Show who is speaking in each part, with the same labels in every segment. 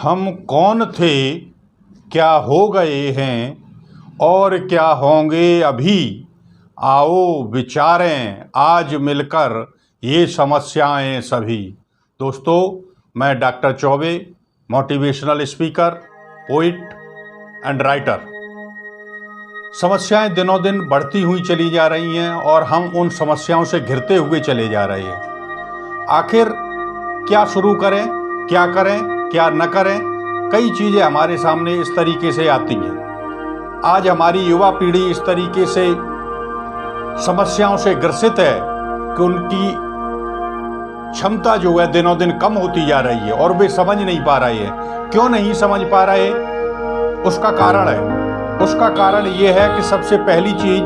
Speaker 1: हम कौन थे, क्या हो गए हैं और क्या होंगे अभी। आओ विचारें आज मिलकर ये समस्याएं सभी। दोस्तों, मैं doctor Choubey, motivational speaker, poet and writer. समस्याएं दिनों दिन बढ़ती हुई चली जा रही हैं और हम उन समस्याओं से घिरते हुए चले जा रहे हैं। आखिर क्या शुरू करें, क्या करें, क्या न करें, कई चीज़ें हमारे सामने इस तरीके से आती हैं। आज हमारी युवा पीढ़ी इस तरीके से समस्याओं से ग्रसित है कि उनकी क्षमता जो है दिनों दिन कम होती जा रही है और वे समझ नहीं पा रहे हैं। क्यों नहीं समझ पा रहे? उसका कारण ये है कि सबसे पहली चीज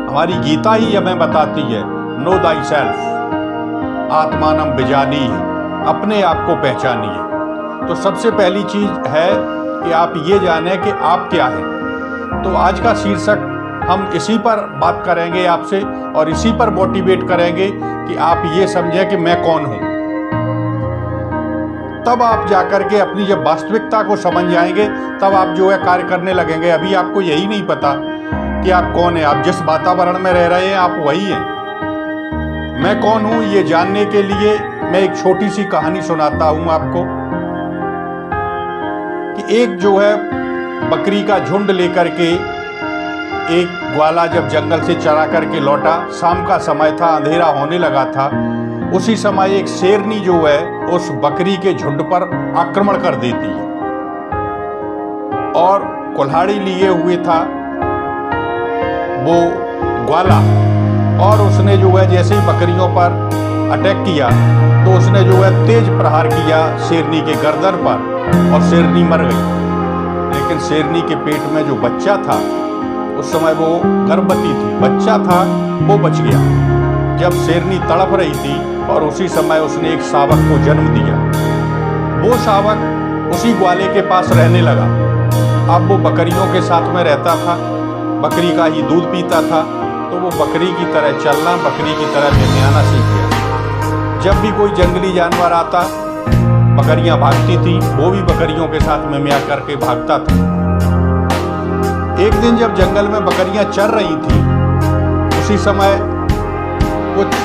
Speaker 1: हमारी गीता ही हमें बताती है, नो दाई सेल्फ, आत्मानम विजानीहि, अपने आप को पहचानिए। तो सबसे पहली चीज है कि आप ये जानें कि आप क्या हैं। तो आज का शीर्षक हम इसी पर बात करेंगे आपसे और इसी पर मोटिवेट करेंगे कि आप ये समझें कि मैं कौन हूं। तब आप जाकर के अपनी जब वास्तविकता को समझ जाएंगे तब आप जो है कार्य करने लगेंगे। अभी आपको यही नहीं पता कि आप कौन है। आप जिस वातावरण में रह रहे हैं आप वही हैं। मैं कौन हूं ये जानने के लिए मैं एक छोटी सी कहानी सुनाता हूं आपको कि एक जो है बकरी का झुंड लेकर के एक ग्वाला जब जंगल से चरा करके लौटा। शाम का समय था, अंधेरा होने लगा था। उसी समय एक शेरनी जो है उस बकरी के झुंड पर आक्रमण कर देती है और कुल्हाड़ी लिए हुए था वो ग्वाला, और उसने जो है जैसे ही बकरियों पर अटैक किया तो उसने जो है तेज प्रहार किया शेरनी के गर्दन पर और शेरनी मर गई। लेकिन शेरनी के पेट में जो बच्चा था, उस समय वो गर्भवती थी, बच्चा था, वो बच गया। जब शेरनी तड़प रही थी और उसी समय उसने एक शावक को जन्म दिया। वो शावक उसी ग्वाले के पास रहने लगा। अब वो बकरियों के साथ में रहता था, बकरी का ही दूध पीता था, तो वो बकरी की तरह चलना, बकरी की तरह मिमियाना सीख गया। जब भी कोई जंगली जानवर आता, बकरियां भागती थी, वो भी बकरियों के साथ मिमिया करके भागता था। एक दिन जब जंगल में बकरियां चर रही थी, उसी समय कुछ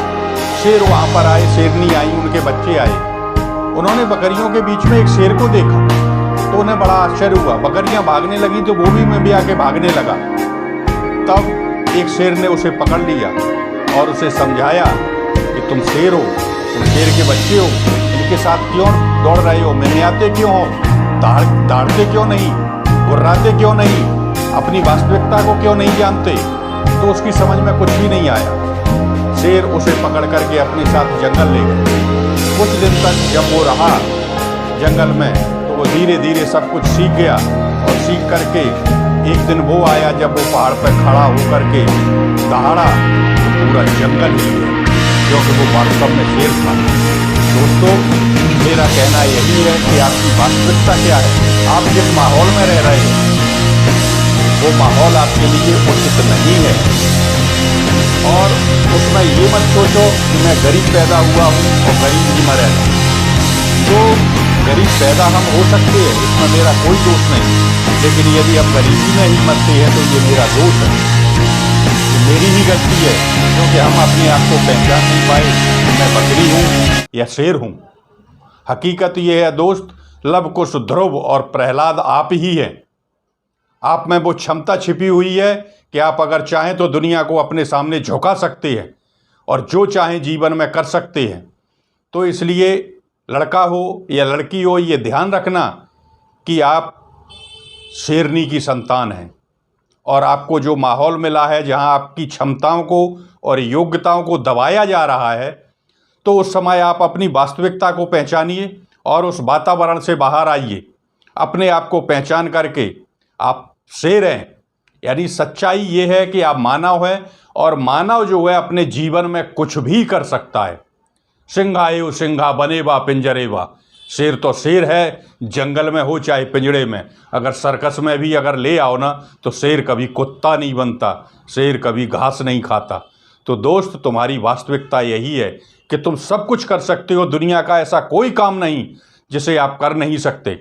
Speaker 1: शेर वहां पर आए, शेरनी आई, उनके बच्चे आए। उन्होंने बकरियों के बीच में एक शेर को देखा तो उन्हें बड़ा आश्चर्य हुआ। बकरियां भागने लगी तो वो भी आके भागने लगा। तब एक शेर ने उसे पकड़ लिया और उसे समझाया कि तुम शेर हो, तुम शेर के बच्चे हो, इनके साथ क्यों दौड़ रहे हो, मिमियाते क्यों हो, दौड़ते क्यों नहीं, गुर्राते क्यों नहीं, अपनी वास्तविकता को क्यों नहीं जानते। तो उसकी समझ में कुछ भी नहीं आया। शेर उसे पकड़ करके अपने साथ जंगल ले गए। कुछ दिन तक जब वो रहा जंगल में तो वो धीरे धीरे सब कुछ सीख गया और सीख करके एक दिन वो आया जब वो पहाड़ पर खड़ा होकर के दहाड़ा तो पूरा जंगल हिल गया, क्योंकि वो वास्तव में शेर था। दोस्तों, मेरा कहना यही है कि आपकी वास्तविकता क्या है, आप जिस माहौल में रह रहे हैं वो माहौल आपके लिए उचित नहीं है। और उसमें ये मत सोचो कि मैं गरीब पैदा हुआ हूँ और गरीब ही मरेगा। तो गरीब पैदा हम हो सकते हैं, इसमें मेरा कोई दोष नहीं, लेकिन यदि हम गरीबी में ही मरते हैं तो ये मेरा दोष है, ये मेरी ही गलती है, क्योंकि हम अपने आप को पहचान नहीं पाए कि मैं बकरी हूँ या शेर हूँ। हकीकत ये है दोस्त, लव कुश, ध्रुव और प्रहलाद आप ही हैं। आप में वो क्षमता छिपी हुई है कि आप अगर चाहें तो दुनिया को अपने सामने झुका सकते हैं और जो चाहें जीवन में कर सकते हैं। तो इसलिए लड़का हो या लड़की हो, ये ध्यान रखना कि आप शेरनी की संतान हैं और आपको जो माहौल मिला है जहां आपकी क्षमताओं को और योग्यताओं को दबाया जा रहा है, तो उस समय आप अपनी वास्तविकता को पहचानिए और उस वातावरण से बाहर आइए। अपने आप को पहचान करके आप शेर हैं, यानी सच्चाई ये है कि आप मानव हैं और मानव जो है अपने जीवन में कुछ भी कर सकता है। सिंहाएव सिंहा बनेवा पिंजरेवा, शेर तो शेर है, जंगल में हो चाहे पिंजड़े में। अगर सर्कस में भी अगर ले आओ ना तो शेर कभी कुत्ता नहीं बनता, शेर कभी घास नहीं खाता। तो दोस्त, तुम्हारी वास्तविकता यही है कि तुम सब कुछ कर सकते हो। दुनिया का ऐसा कोई काम नहीं जिसे आप कर नहीं सकते।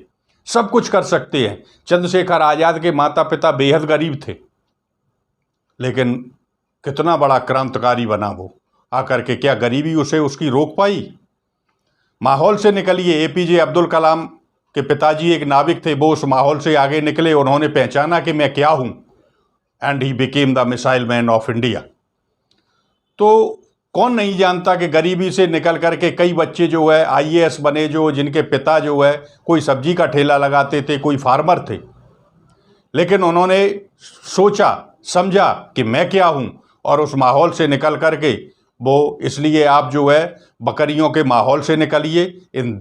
Speaker 1: सब कुछ कर सकते हैं। चंद्रशेखर आज़ाद के माता पिता बेहद गरीब थे, लेकिन कितना बड़ा क्रांतिकारी बना वो आकर के। क्या गरीबी उसे उसकी रोक पाई? माहौल से निकलिए। एपीजे अब्दुल कलाम के पिताजी एक नाविक थे, वो उस माहौल से आगे निकले, उन्होंने पहचाना कि मैं क्या हूँ, and he became the missile man of India. तो कौन नहीं जानता कि गरीबी से निकल करके कई बच्चे जो है आईएएस बने, जो जिनके पिता जो है कोई सब्जी का ठेला लगाते थे, कोई फार्मर थे, लेकिन उन्होंने सोचा समझा कि मैं क्या हूँ, और उस माहौल से निकल करके वो, इसलिए आप जो है बकरियों के माहौल से निकलिए, इन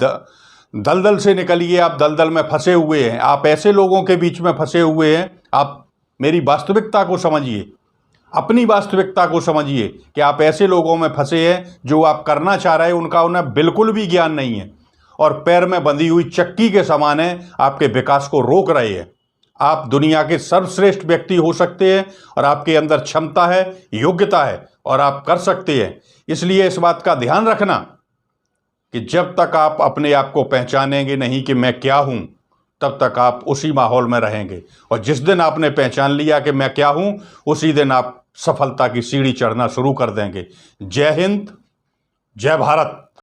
Speaker 1: दलदल से निकलिए। आप दलदल में फंसे हुए हैं, आप ऐसे लोगों के बीच में फंसे हुए हैं। आप मेरी वास्तविकता को समझिए, अपनी वास्तविकता को समझिए कि आप ऐसे लोगों में फंसे हैं जो आप करना चाह रहे हैं, उनका उन्हें बिल्कुल भी ज्ञान नहीं है और पैर में बंधी हुई चक्की के समान है, आपके विकास को रोक रहे हैं। आप दुनिया के सर्वश्रेष्ठ व्यक्ति हो सकते हैं और आपके अंदर क्षमता है, योग्यता है और आप कर सकते हैं। इसलिए इस बात का ध्यान रखना कि जब तक आप अपने आप को पहचानेंगे नहीं कि मैं क्या हूँ, तब तक आप उसी माहौल में रहेंगे। और जिस दिन आपने पहचान लिया कि मैं क्या हूँ, उसी दिन आप सफलता की सीढ़ी चढ़ना शुरू कर देंगे। जय हिंद, जय भारत।